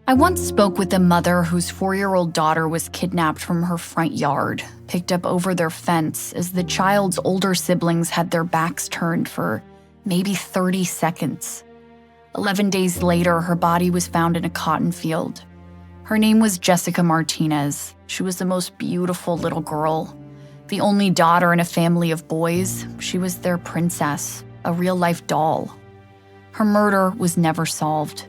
I once spoke with a mother whose 4-year-old daughter was kidnapped from her front yard, picked up over their fence as the child's older siblings had their backs turned for maybe 30 seconds. 11 days later, her body was found in a cotton field. Her name was Jessica Martinez. She was the most beautiful little girl. The only daughter in a family of boys, she was their princess, a real-life doll. Her murder was never solved.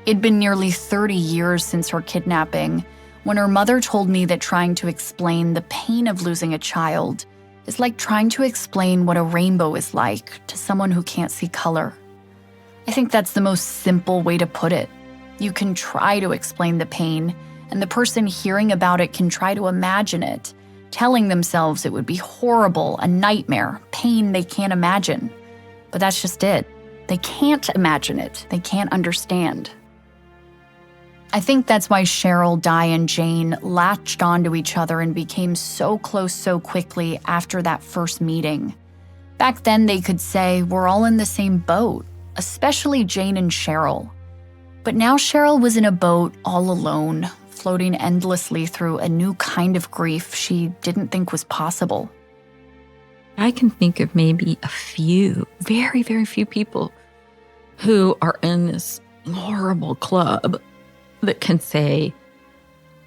It'd been nearly 30 years since her kidnapping when her mother told me that trying to explain the pain of losing a child is like trying to explain what a rainbow is like to someone who can't see color. I think that's the most simple way to put it. You can try to explain the pain, and the person hearing about it can try to imagine it, telling themselves it would be horrible, a nightmare, pain they can't imagine. But that's just it. They can't imagine it. They can't understand. I think that's why Cheryl, Di, and Jane latched onto each other and became so close so quickly after that first meeting. Back then, they could say, we're all in the same boat, especially Jane and Cheryl. But now Cheryl was in a boat all alone, floating endlessly through a new kind of grief she didn't think was possible. I can think of maybe a few, very, very few people who are in this horrible club that can say,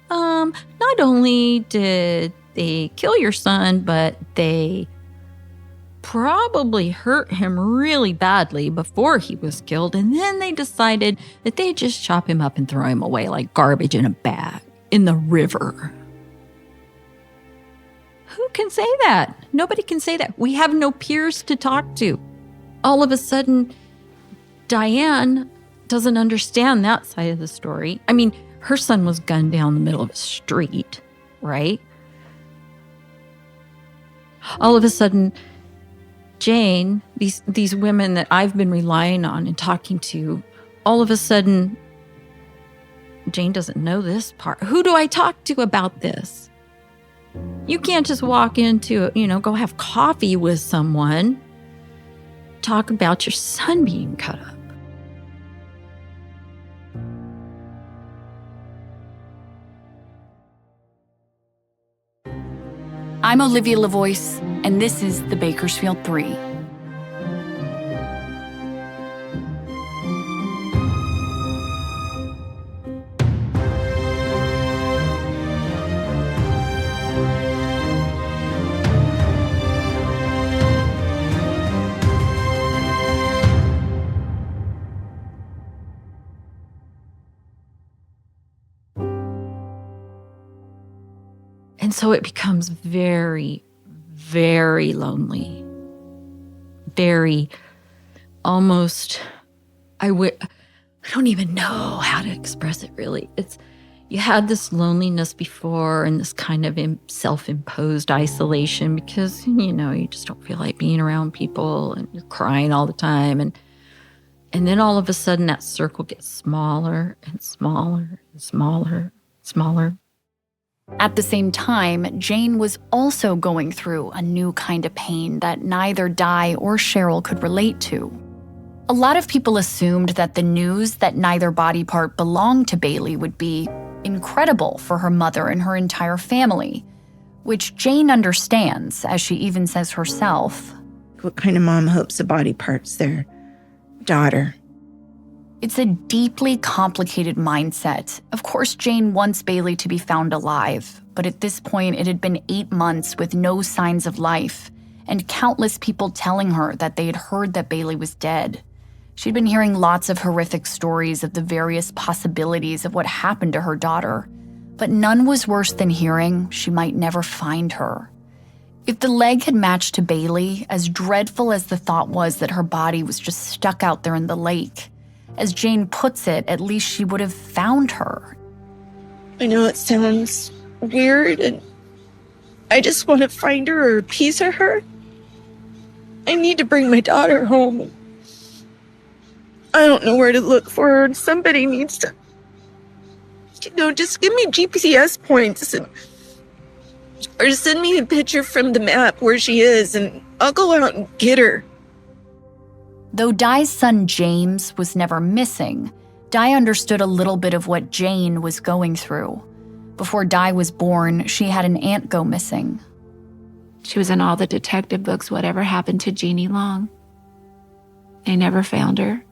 not only did they kill your son, but they probably hurt him really badly before he was killed, and then they decided that they'd just chop him up and throw him away like garbage in a bag in the river. Who can say that? Nobody can say that. We have no peers to talk to. All of a sudden, Diane doesn't understand that side of the story. I mean, her son was gunned down the middle of a street, right? All of a sudden, Jane, these women that I've been relying on and talking to, all of a sudden, Jane doesn't know this part. Who do I talk to about this? You can't just walk into, go have coffee with someone, talk about your son being cut up. I'm Olivia Lavoice, and this is the Bakersfield Three. And so it becomes very, very lonely. Very, almost, I don't even know how to express it really. You had this loneliness before and this kind of self-imposed isolation because, you just don't feel like being around people and you're crying all the time. And then all of a sudden that circle gets smaller and smaller and smaller and smaller. At the same time, Jane was also going through a new kind of pain that neither Di or Cheryl could relate to. A lot of people assumed that the news that neither body part belonged to Bailey would be incredible for her mother and her entire family, which Jane understands, as she even says herself. What kind of mom hopes a body part's their daughter? It's a deeply complicated mindset. Of course, Jane wants Bailey to be found alive, but at this point, it had been 8 months with no signs of life, and countless people telling her that they had heard that Bailey was dead. She'd been hearing lots of horrific stories of the various possibilities of what happened to her daughter, but none was worse than hearing she might never find her. If the leg had matched to Bailey, as dreadful as the thought was that her body was just stuck out there in the lake, as Jane puts it, at least she would have found her. I know it sounds weird, and I just want to find her or a piece of her. I need to bring my daughter home. I don't know where to look for her, and somebody needs to, just give me GPS points or send me a picture from the map where she is, and I'll go out and get her. Though Di's son James was never missing, Di understood a little bit of what Jane was going through. Before Di was born, she had an aunt go missing. She was in all the detective books, whatever happened to Jeannie Long. They never found her.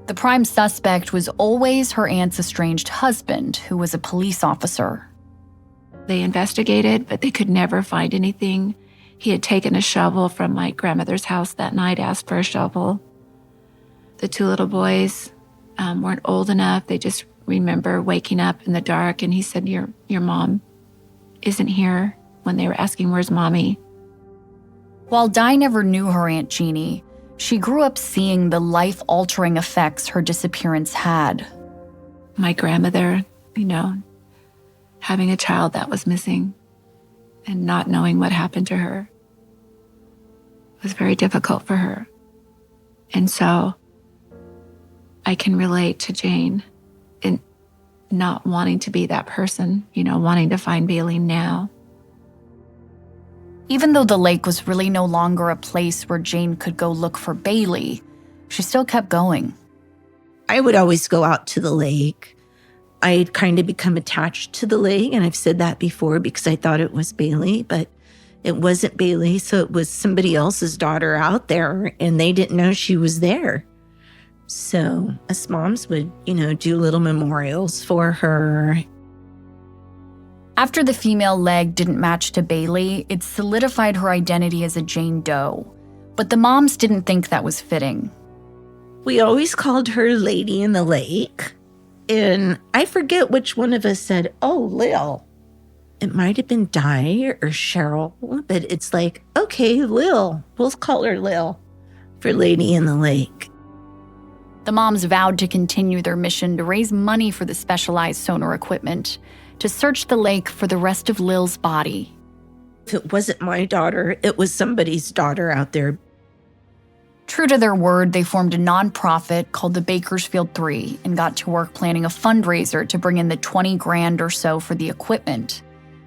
The prime suspect was always her aunt's estranged husband, who was a police officer. They investigated, but they could never find anything. He had taken a shovel from my grandmother's house that night, asked for a shovel. The two little boys weren't old enough. They just remember waking up in the dark, and he said, your mom isn't here, when they were asking, where's mommy? While Di never knew her Aunt Jeannie, she grew up seeing the life-altering effects her disappearance had. My grandmother, having a child that was missing and not knowing what happened to her was very difficult for her. And so I can relate to Jane in not wanting to be that person, wanting to find Bailey now. Even though the lake was really no longer a place where Jane could go look for Bailey, she still kept going. I would always go out to the lake. I'd kind of become attached to the lake, and I've said that before because I thought it was Bailey, but it wasn't Bailey, so it was somebody else's daughter out there, and they didn't know she was there. So us moms would, do little memorials for her. After the female leg didn't match to Bailey, it solidified her identity as a Jane Doe. But the moms didn't think that was fitting. We always called her Lady in the Lake. And I forget which one of us said, oh, Lil. It might have been Di or Cheryl, but it's like, okay, Lil. We'll call her Lil for Lady in the Lake. The moms vowed to continue their mission to raise money for the specialized sonar equipment, to search the lake for the rest of Lil's body. If it wasn't my daughter, it was somebody's daughter out there. True to their word, they formed a nonprofit called the Bakersfield Three and got to work planning a fundraiser to bring in the $20,000 or so for the equipment.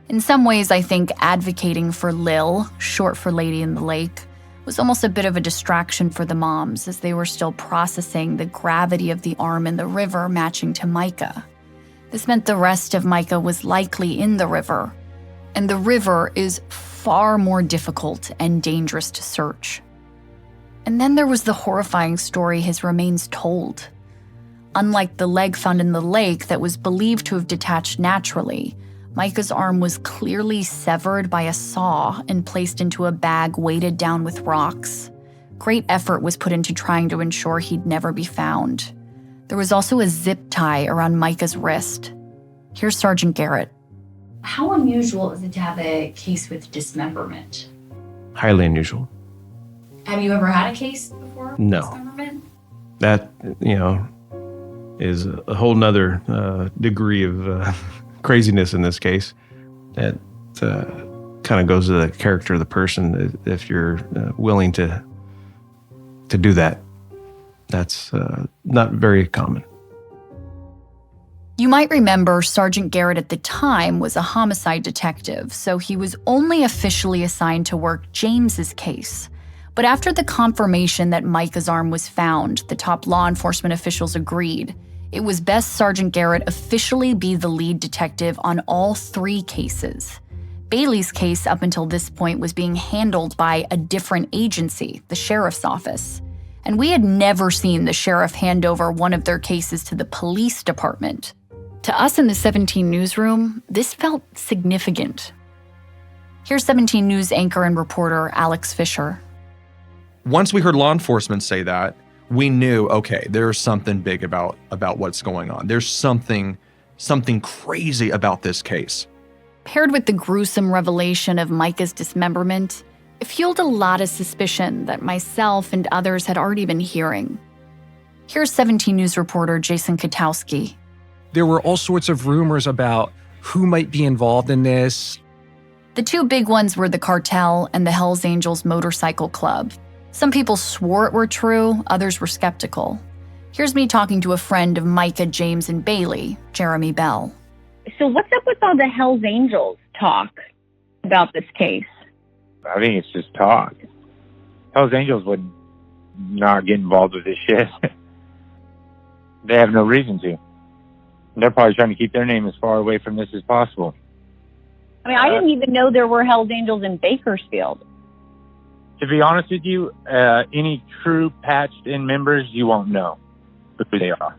In some ways, I think advocating for Lil, short for Lady in the Lake, was almost a bit of a distraction for the moms as they were still processing the gravity of the arm in the river matching to Micah. This meant the rest of Micah was likely in the river, and the river is far more difficult and dangerous to search. And then there was the horrifying story his remains told. Unlike the leg found in the lake that was believed to have detached naturally, Micah's arm was clearly severed by a saw and placed into a bag weighted down with rocks. Great effort was put into trying to ensure he'd never be found. There was also a zip tie around Micah's wrist. Here's Sergeant Garrett. How unusual is it to have a case with dismemberment? Highly unusual. Have you ever had a case before? No. Dismemberment? That, is a whole nother degree of craziness in this case. That kind of goes to the character of the person. If you're willing to do that, that's not very common. You might remember Sergeant Garrett at the time was a homicide detective, so he was only officially assigned to work James's case. But after the confirmation that Micah's arm was found, the top law enforcement officials agreed. It was best Sergeant Garrett officially be the lead detective on all 3 cases. Bailey's case up until this point was being handled by a different agency, the sheriff's office. And we had never seen the sheriff hand over one of their cases to the police department. To us in the 17 newsroom, this felt significant. Here's 17 News anchor and reporter Alex Fisher. Once we heard law enforcement say that, we knew, okay, there's something big about what's going on. There's something crazy about this case. Paired with the gruesome revelation of Micah's dismemberment, it fueled a lot of suspicion that myself and others had already been hearing. Here's 17 News reporter Jason Katowski. There were all sorts of rumors about who might be involved in this. The 2 big ones were the cartel and the Hells Angels Motorcycle Club. Some people swore it were true, others were skeptical. Here's me talking to a friend of Micah, James, and Bailey, Jeremy Bell. So what's up with all the Hells Angels talk about this case? I think it's just talk. Hells Angels would not get involved with this shit. They have no reason to. They're probably trying to keep their name as far away from this as possible. I mean, I didn't even know there were Hells Angels in Bakersfield. To be honest with you, any true patched-in members, you won't know who they are.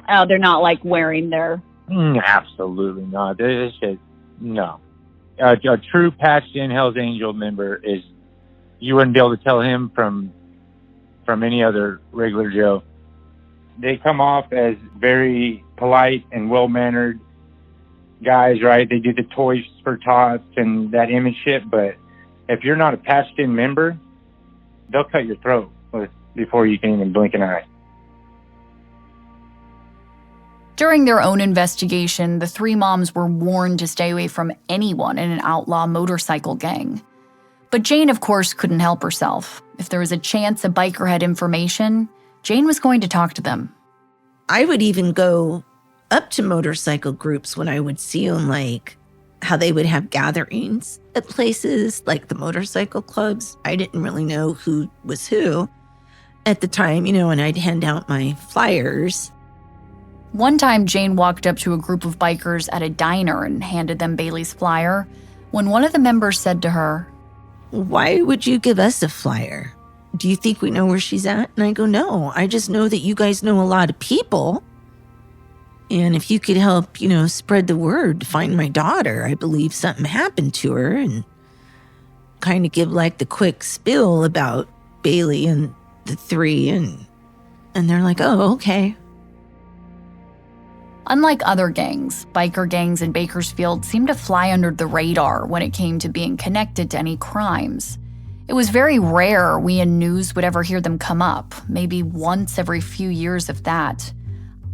Oh, they're not like wearing their... Absolutely not. It's just, no. A true patched-in Hells Angel member is, you wouldn't be able to tell him from any other regular Joe. They come off as very polite and well-mannered guys, right? They do the toys for tots and that image shit, but if you're not a patched-in member, they'll cut your throat before you can even blink an eye. During their own investigation, the three moms were warned to stay away from anyone in an outlaw motorcycle gang. But Jane, of course, couldn't help herself. If there was a chance a biker had information, Jane was going to talk to them. I would even go up to motorcycle groups when I would see them, like how they would have gatherings at places like the motorcycle clubs. I didn't really know who was who at the time, and I'd hand out my flyers. One time, Jane walked up to a group of bikers at a diner and handed them Bailey's flyer when one of the members said to her, "Why would you give us a flyer? Do you think we know where she's at?" And I go, "No, I just know that you guys know a lot of people. And if you could help, spread the word to find my daughter, I believe something happened to her," and kind of give like the quick spill about Bailey and the three. And they're like, "Oh, okay." Unlike other gangs, biker gangs in Bakersfield seemed to fly under the radar when it came to being connected to any crimes. It was very rare we in news would ever hear them come up, maybe once every few years if that.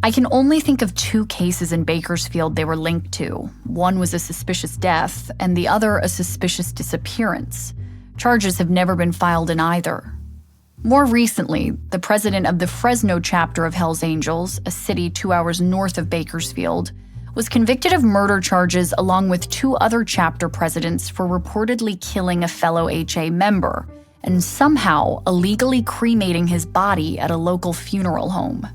I can only think of 2 cases in Bakersfield they were linked to. One was a suspicious death, and the other a suspicious disappearance. Charges have never been filed in either. More recently, the president of the Fresno chapter of Hells Angels, a city 2 hours north of Bakersfield, was convicted of murder charges along with 2 other chapter presidents for reportedly killing a fellow HA member and somehow illegally cremating his body at a local funeral home.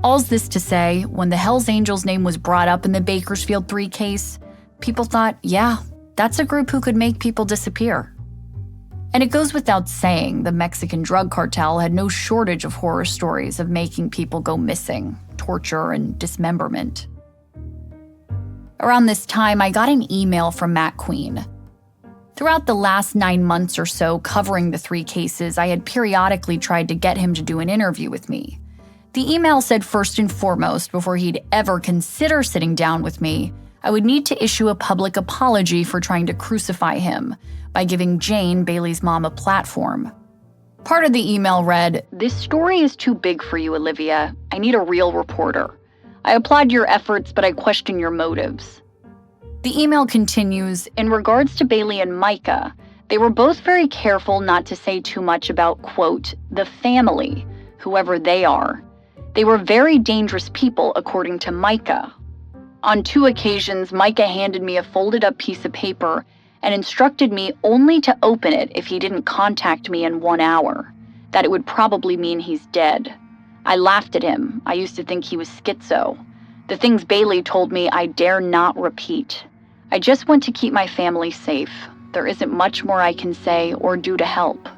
All's this to say, when the Hells Angels name was brought up in the Bakersfield Three case, people thought, yeah, that's a group who could make people disappear. And it goes without saying, the Mexican drug cartel had no shortage of horror stories of making people go missing, torture, and dismemberment. Around this time, I got an email from Matt Queen. Throughout the last 9 months or so covering the 3 cases, I had periodically tried to get him to do an interview with me. The email said first and foremost, before he'd ever consider sitting down with me, I would need to issue a public apology for trying to crucify him by giving Jane, Bailey's mom, a platform. Part of the email read, "This story is too big for you, Olivia. I need a real reporter. I applaud your efforts, but I question your motives." The email continues, "In regards to Bailey and Micah, they were both very careful not to say too much about, quote, the family, whoever they are. They were very dangerous people, according to Micah. On 2 occasions, Micah handed me a folded up piece of paper and instructed me only to open it if he didn't contact me in 1 hour, that it would probably mean he's dead. I laughed at him. I used to think he was schizo. The things Bailey told me I dare not repeat. I just want to keep my family safe. There isn't much more I can say or do to help."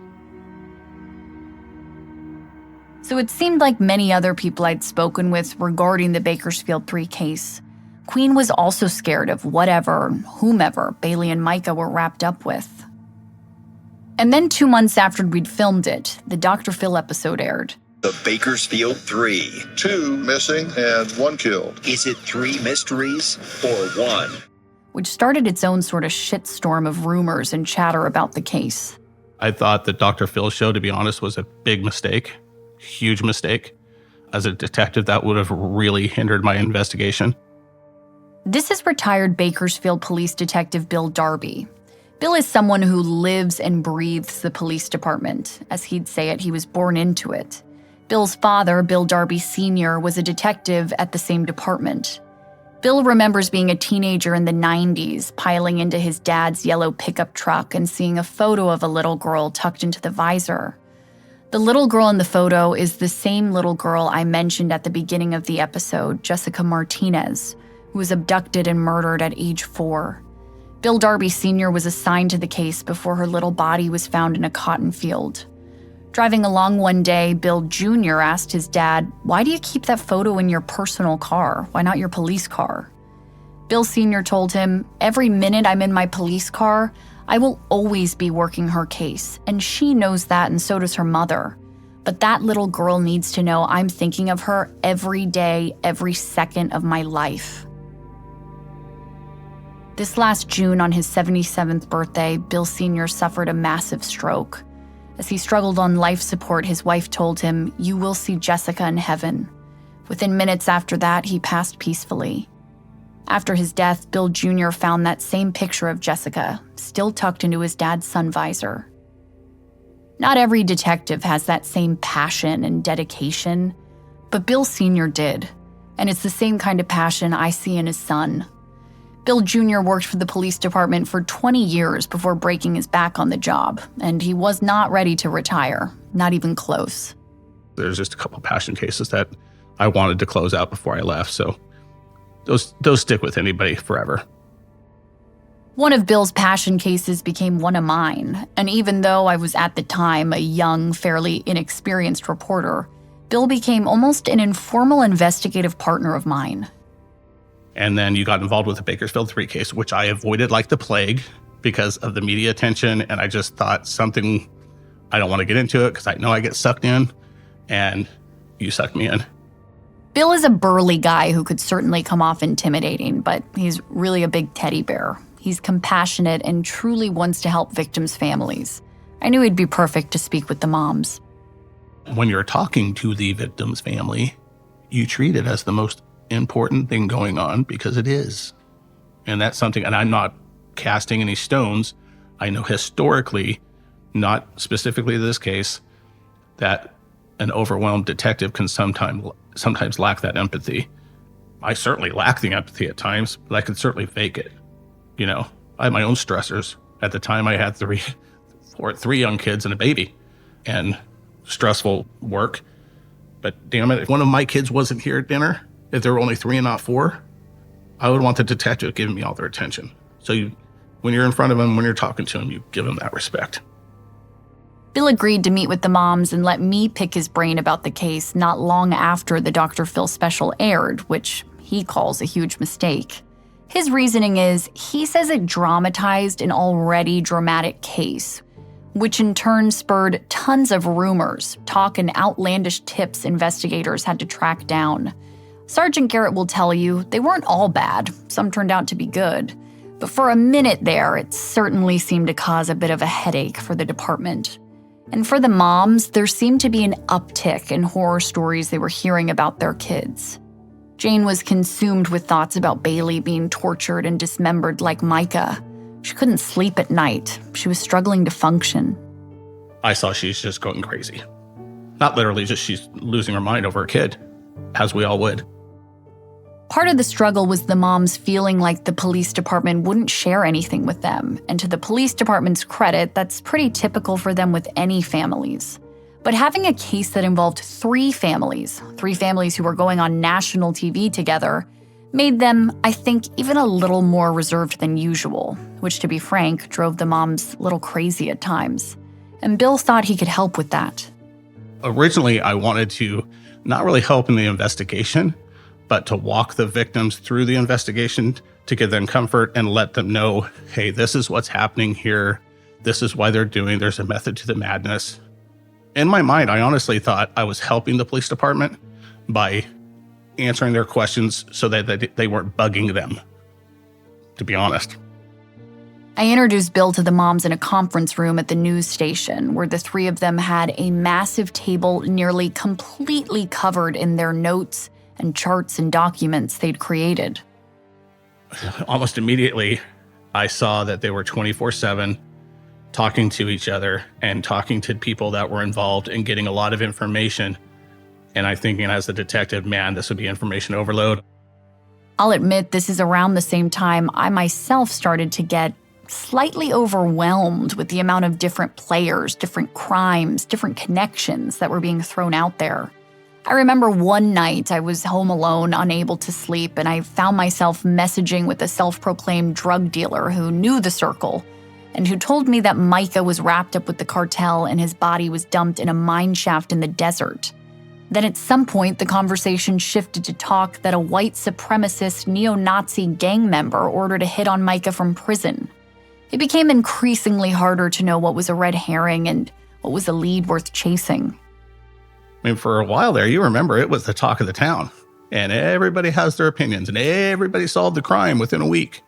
So it seemed like many other people I'd spoken with regarding the Bakersfield Three case, Queen was also scared of whatever, whomever Bailey and Micah were wrapped up with. And then 2 months after we'd filmed it, the Dr. Phil episode aired. The Bakersfield Three. 2 missing and 1 killed. Is it 3 mysteries or 1? Which started its own sort of shitstorm of rumors and chatter about the case. I thought that Dr. Phil's show, to be honest, was a big mistake. Huge mistake. As a detective, that would have really hindered my investigation. This is retired Bakersfield Police Detective Bill Darby. Bill is someone who lives and breathes the police department. As he'd say it, he was born into it. Bill's father, Bill Darby Sr., was a detective at the same department. Bill remembers being a teenager in the 90s, piling into his dad's yellow pickup truck and seeing a photo of a little girl tucked into the visor. The little girl in the photo is the same little girl I mentioned at the beginning of the episode, Jessica Martinez, who was abducted and murdered at age 4. Bill Darby Sr. was assigned to the case before her little body was found in a cotton field. Driving along one day, Bill Jr. asked his dad, "Why do you keep that photo in your personal car? Why not your police car?" Bill Sr. told him, "Every minute I'm in my police car, I will always be working her case, and she knows that, and so does her mother. But that little girl needs to know I'm thinking of her every day, every second of my life." This last June, on his 77th birthday, Bill Sr. suffered a massive stroke. As he struggled on life support, his wife told him, "You will see Jessica in heaven." Within minutes after that, he passed peacefully. After his death, Bill Jr. found that same picture of Jessica, still tucked into his dad's sun visor. Not every detective has that same passion and dedication, but Bill Sr. did, and it's the same kind of passion I see in his son. Bill Jr. worked for the police department for 20 years before breaking his back on the job, and he was not ready to retire, not even close. There's just a couple passion cases that I wanted to close out before I left, so those stick with anybody forever. One of Bill's passion cases became one of mine, and even though I was at the time a young, fairly inexperienced reporter, Bill became almost an informal investigative partner of mine. And then you got involved with the Bakersfield 3 case, which I avoided like the plague because of the media attention, and I just thought something, I don't want to get into it because I know I get sucked in, and you sucked me in. Bill is a burly guy who could certainly come off intimidating, but he's really a big teddy bear. He's compassionate and truly wants to help victims' families. I knew he'd be perfect to speak with the moms. When you're talking to the victim's family, you treat it as the most important thing going on because it is. And that's something, and I'm not casting any stones. I know historically, not specifically this case, that an overwhelmed detective can sometimes lack that empathy. I certainly lack the empathy at times, but I can certainly fake it. You know, I had my own stressors. At the time, I had three young kids and a baby, and stressful work. But damn it, if one of my kids wasn't here at dinner, if there were only 3 and not 4, I would want the detective giving me all their attention. So when you're in front of him, when you're talking to him, you give him that respect. Bill agreed to meet with the moms and let me pick his brain about the case not long after the Dr. Phil special aired, which he calls a huge mistake. His reasoning is, he says it dramatized an already dramatic case, which in turn spurred tons of rumors, talk, and outlandish tips investigators had to track down. Sergeant Garrett will tell you they weren't all bad, some turned out to be good. But for a minute there, it certainly seemed to cause a bit of a headache for the department. And for the moms, there seemed to be an uptick in horror stories they were hearing about their kids. Jane was consumed with thoughts about Bailey being tortured and dismembered like Micah. She couldn't sleep at night. She was struggling to function. I saw she's just going crazy. Not literally, just she's losing her mind over a kid, as we all would. Part of the struggle was the moms feeling like the police department wouldn't share anything with them, and to the police department's credit, that's pretty typical for them with any families. But having a case that involved 3 families who were going on national TV together, made them, I think, even a little more reserved than usual, which, to be frank, drove the moms a little crazy at times. And Bill thought he could help with that. Originally, I wanted to not really help in the investigation, but to walk the victims through the investigation to give them comfort and let them know, hey, this is what's happening here. This is why they're doing. There's a method to the madness. In my mind, I honestly thought I was helping the police department by answering their questions so that they weren't bugging them, to be honest. I introduced Bill to the moms in a conference room at the news station where the 3 of them had a massive table nearly completely covered in their notes and charts and documents they'd created. Almost immediately, I saw that they were 24/7 talking to each other and talking to people that were involved and getting a lot of information. And I'm thinking as a detective, man, this would be information overload. I'll admit this is around the same time I myself started to get slightly overwhelmed with the amount of different players, different crimes, different connections that were being thrown out there. I remember one night I was home alone, unable to sleep, and I found myself messaging with a self-proclaimed drug dealer who knew the circle and who told me that Micah was wrapped up with the cartel and his body was dumped in a mine shaft in the desert. Then at some point, the conversation shifted to talk that a white supremacist neo-Nazi gang member ordered a hit on Micah from prison. It became increasingly harder to know what was a red herring and what was a lead worth chasing. I mean, for a while there, you remember it was the talk of the town. And everybody has their opinions, and everybody solved the crime within a week.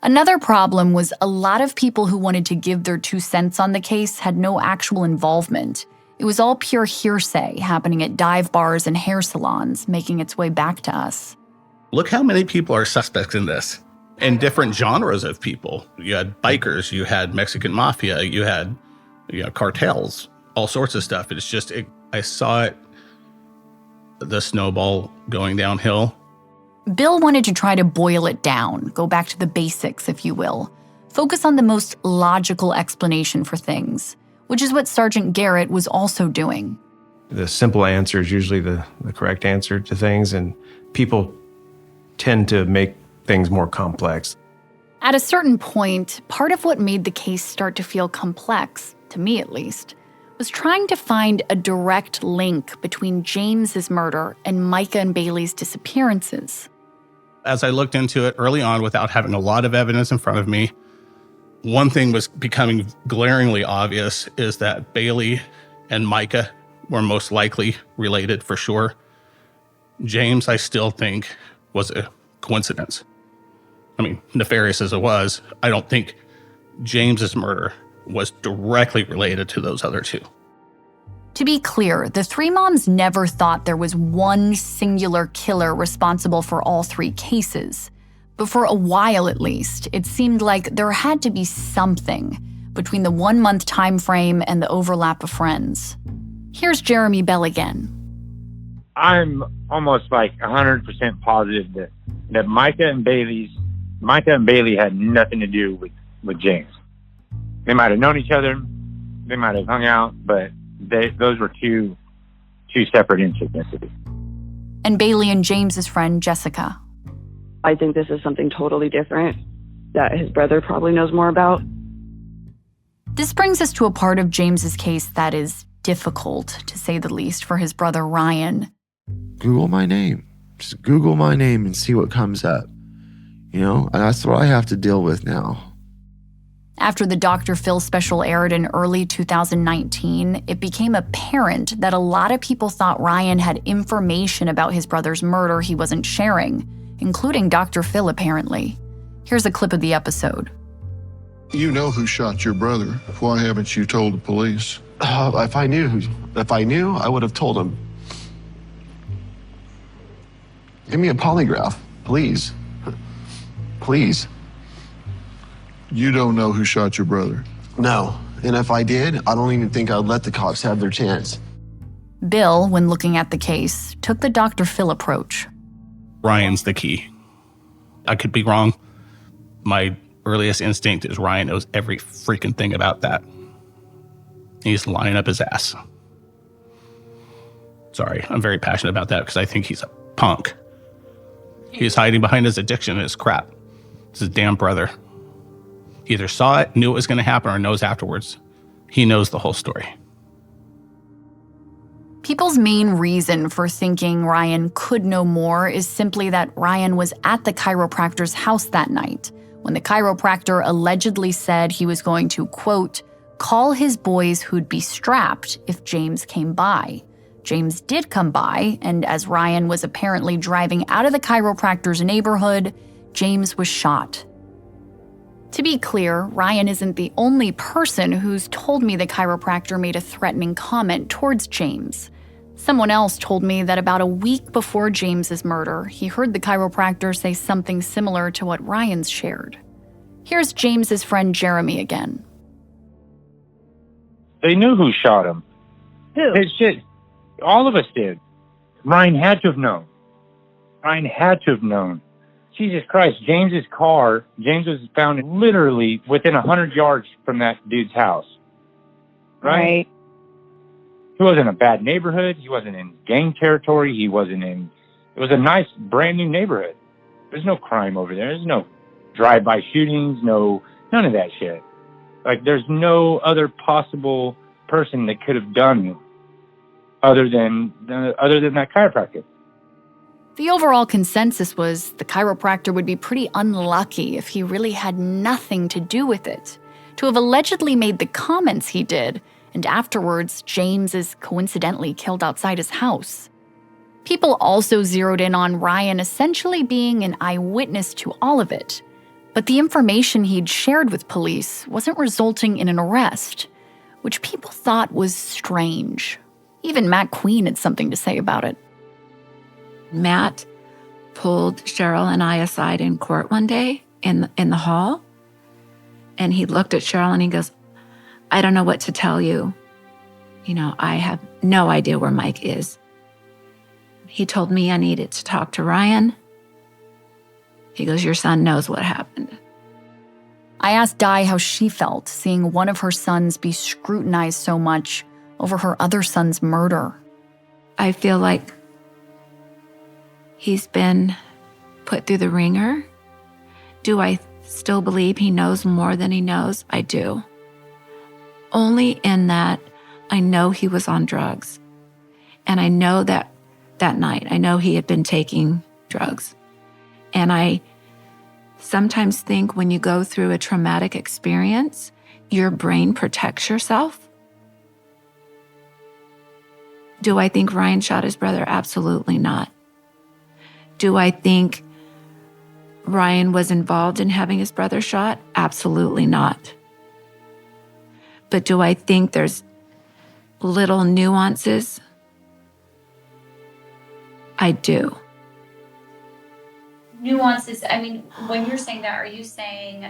Another problem was a lot of people who wanted to give their 2 cents on the case had no actual involvement. It was all pure hearsay happening at dive bars and hair salons, making its way back to us. Look how many people are suspects in this. And different genres of people. You had bikers, you had Mexican mafia, you had cartels, all sorts of stuff. It's just, I saw it, the snowball going downhill. Bill wanted to try to boil it down, go back to the basics, if you will. Focus on the most logical explanation for things, which is what Sergeant Garrett was also doing. The simple answer is usually the correct answer to things, and people tend to make things more complex. At a certain point, part of what made the case start to feel complex, to me at least, was trying to find a direct link between James's murder and Micah and Bailey's disappearances. As I looked into it early on without having a lot of evidence in front of me, one thing was becoming glaringly obvious is that Bailey and Micah were most likely related for sure. James, I still think, was a coincidence. I mean, nefarious as it was, I don't think James's murder was directly related to those other 2. To be clear, the 3 moms never thought there was one singular killer responsible for all 3 cases. But for a while at least, it seemed like there had to be something between the 1-month time frame and the overlap of friends. Here's Jeremy Bell again. I'm almost like 100% positive that Micah and Bailey had nothing to do with James. They might have known each other, they might have hung out, but those were two separate incidents. And Bailey and James's friend, Jessica. I think this is something totally different that his brother probably knows more about. This brings us to a part of James's case that is difficult, to say the least, for his brother Ryan. Google my name. Just Google my name and see what comes up. And that's what I have to deal with now. After the Dr. Phil special aired in early 2019, it became apparent that a lot of people thought Ryan had information about his brother's murder he wasn't sharing, including Dr. Phil apparently. Here's a clip of the episode. You know who shot your brother. Why haven't you told the police? If I knew, I would have told him. Give me a polygraph, please. Please. You don't know who shot your brother? No. And if I did, I don't even think I'd let the cops have their chance. Bill, when looking at the case, took the Dr. Phil approach. Ryan's the key. I could be wrong. My earliest instinct is Ryan knows every freaking thing about that. He's lying up his ass. Sorry, I'm very passionate about that because I think he's a punk. He's hiding behind his addiction and his crap. It's his damn brother. He either saw it, knew it was going to happen, or knows afterwards. He knows the whole story. People's main reason for thinking Ryan could know more is simply that Ryan was at the chiropractor's house that night when the chiropractor allegedly said he was going to, quote, call his boys who'd be strapped if James came by. James did come by, and as Ryan was apparently driving out of the chiropractor's neighborhood, James was shot. To be clear, Ryan isn't the only person who's told me the chiropractor made a threatening comment towards James. Someone else told me that about a week before James's murder, he heard the chiropractor say something similar to what Ryan's shared. Here's James's friend Jeremy again. They knew who shot him. Who? It's just, all of us did. Ryan had to have known. Jesus Christ, James was found literally within 100 yards from that dude's house. Right? He wasn't in a bad neighborhood. He wasn't in gang territory. It was a nice, brand new neighborhood. There's no crime over there. There's no drive-by shootings, none of that shit. Like, there's no other possible person that could have done other than that chiropractor. The overall consensus was the chiropractor would be pretty unlucky if he really had nothing to do with it. To have allegedly made the comments he did, and afterwards, James is coincidentally killed outside his house. People also zeroed in on Ryan essentially being an eyewitness to all of it. But the information he'd shared with police wasn't resulting in an arrest, which people thought was strange. Even Matt Queen had something to say about it. Matt pulled Cheryl and I aside in court one day in the hall, and he looked at Cheryl and he goes, I don't know what to tell you. I have no idea where Mike is. He told me I needed to talk to Ryan. He goes, your son knows what happened. I asked Di how she felt seeing one of her sons be scrutinized so much over her other son's murder. I feel like he's been put through the ringer. Do I still believe he knows more than he knows? I do. Only in that I know he was on drugs. And I know that night, I know he had been taking drugs. And I sometimes think when you go through a traumatic experience, your brain protects yourself. Do I think Ryan shot his brother? Absolutely not. Do I think Ryan was involved in having his brother shot? Absolutely not. But do I think there's little nuances? I do. Nuances, when you're saying that, are you saying...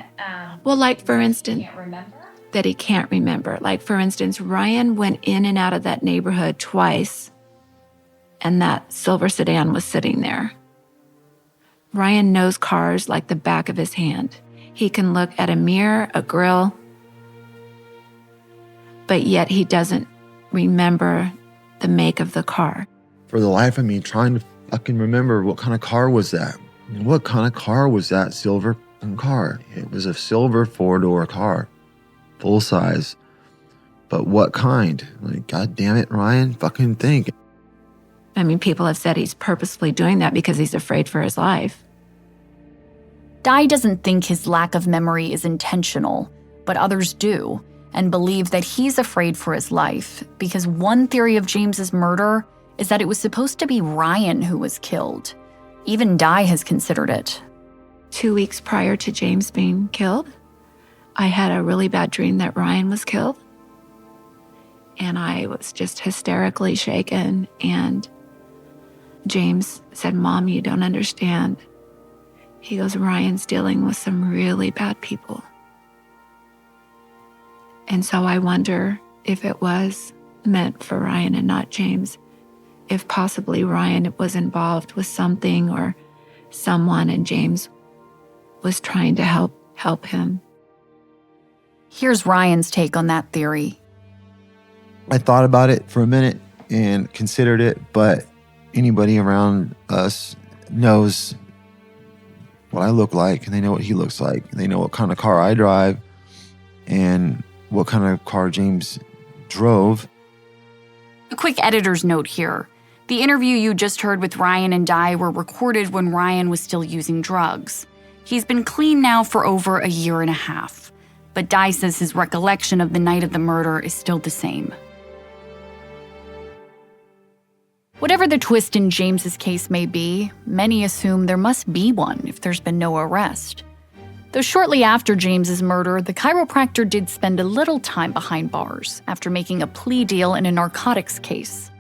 well, like for instance... Can't remember? That he can't remember. Like for instance, Ryan went in and out of that neighborhood twice, and that silver sedan was sitting there. Ryan knows cars like the back of his hand. He can look at a mirror, a grill, but yet he doesn't remember the make of the car. For the life of me, trying to fucking remember what kind of car was that? What kind of car was that silver car? It was a silver 4-door car, full size. But what kind? Like, God damn it, Ryan, fucking think. People have said he's purposefully doing that because he's afraid for his life. Di doesn't think his lack of memory is intentional, but others do, and believe that he's afraid for his life because one theory of James's murder is that it was supposed to be Ryan who was killed. Even Di has considered it. 2 weeks prior to James being killed, I had a really bad dream that Ryan was killed. And I was just hysterically shaken. And James said, Mom, you don't understand. He goes, Ryan's dealing with some really bad people. And so I wonder if it was meant for Ryan and not James. If possibly Ryan was involved with something or someone and James was trying to help him. Here's Ryan's take on that theory. I thought about it for a minute and considered it, but anybody around us knows what I look like, and they know what he looks like, and they know what kind of car I drive and what kind of car James drove. A quick editor's note here. The interview you just heard with Ryan and Di were recorded when Ryan was still using drugs. He's been clean now for over 1.5 years, but Di says his recollection of the night of the murder is still the same. Whatever the twist in James's case may be, many assume there must be one if there's been no arrest. Though shortly after James's murder, the chiropractor did spend a little time behind bars after making a plea deal in a narcotics case.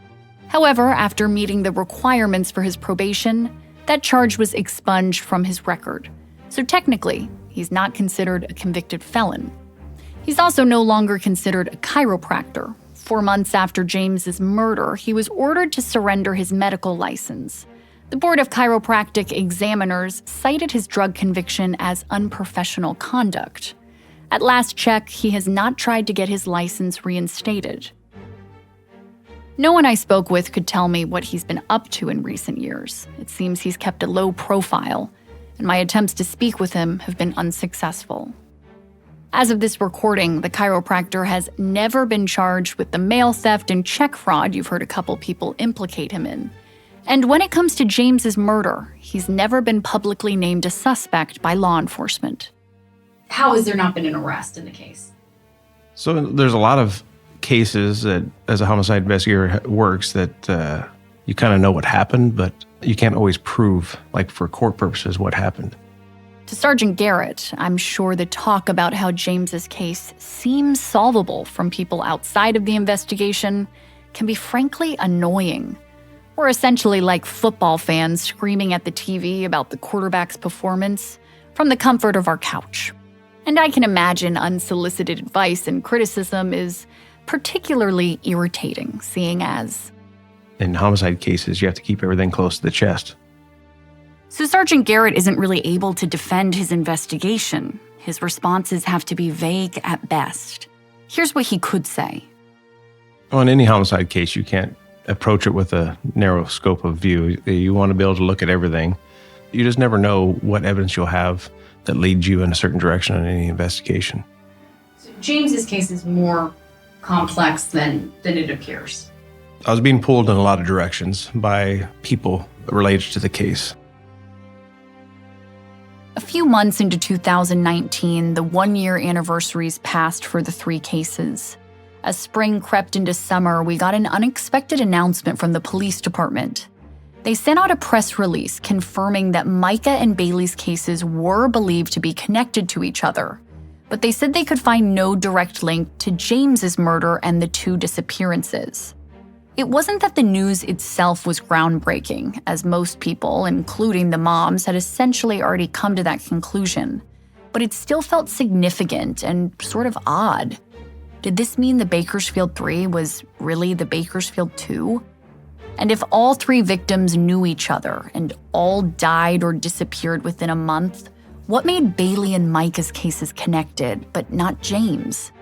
However, after meeting the requirements for his probation, that charge was expunged from his record. So technically, he's not considered a convicted felon. He's also no longer considered a chiropractor. 4 months after James's murder, he was ordered to surrender his medical license. The Board of Chiropractic Examiners cited his drug conviction as unprofessional conduct. At last check, he has not tried to get his license reinstated. No one I spoke with could tell me what he's been up to in recent years. It seems he's kept a low profile, and my attempts to speak with him have been unsuccessful. As of this recording, the chiropractor has never been charged with the mail theft and check fraud you've heard a couple people implicate him in. And when it comes to James's murder, he's never been publicly named a suspect by law enforcement. How has there not been an arrest in the case? So there's a lot of cases that, as a homicide investigator works, that you kind of know what happened, but you can't always prove, like for court purposes, what happened. To Sergeant Garrett, I'm sure the talk about how James's case seems solvable from people outside of the investigation can be frankly annoying. We're essentially like football fans screaming at the TV about the quarterback's performance from the comfort of our couch. And I can imagine unsolicited advice and criticism is particularly irritating, seeing as in homicide cases, you have to keep everything close to the chest. So Sergeant Garrett isn't really able to defend his investigation. His responses have to be vague at best. Here's what he could say. Well, in any homicide case, you can't approach it with a narrow scope of view. You want to be able to look at everything. You just never know what evidence you'll have that leads you in a certain direction in any investigation. So James's case is more complex than it appears. I was being pulled in a lot of directions by people related to the case. A few months into 2019, the one-year anniversaries passed for the three cases. As spring crept into summer, we got an unexpected announcement from the police department. They sent out a press release confirming that Micah and Bailey's cases were believed to be connected to each other, but they said they could find no direct link to James's murder and the two disappearances. It wasn't that the news itself was groundbreaking, as most people, including the moms, had essentially already come to that conclusion, but it still felt significant and sort of odd. Did this mean the Bakersfield Three was really the Bakersfield Two? And if all three victims knew each other and all died or disappeared within a month, what made Bailey and Micah's cases connected, but not James?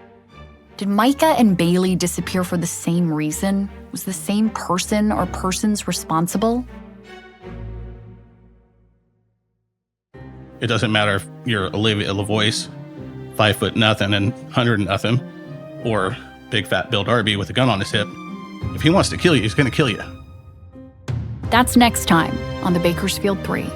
Did Micah and Bailey disappear for the same reason? Was the same person or persons responsible? It doesn't matter if you're Olivia Lavoice, 5'0" and 100 or big fat Bill Darby with a gun on his hip. If he wants to kill you, he's going to kill you. That's next time on the Bakersfield Three.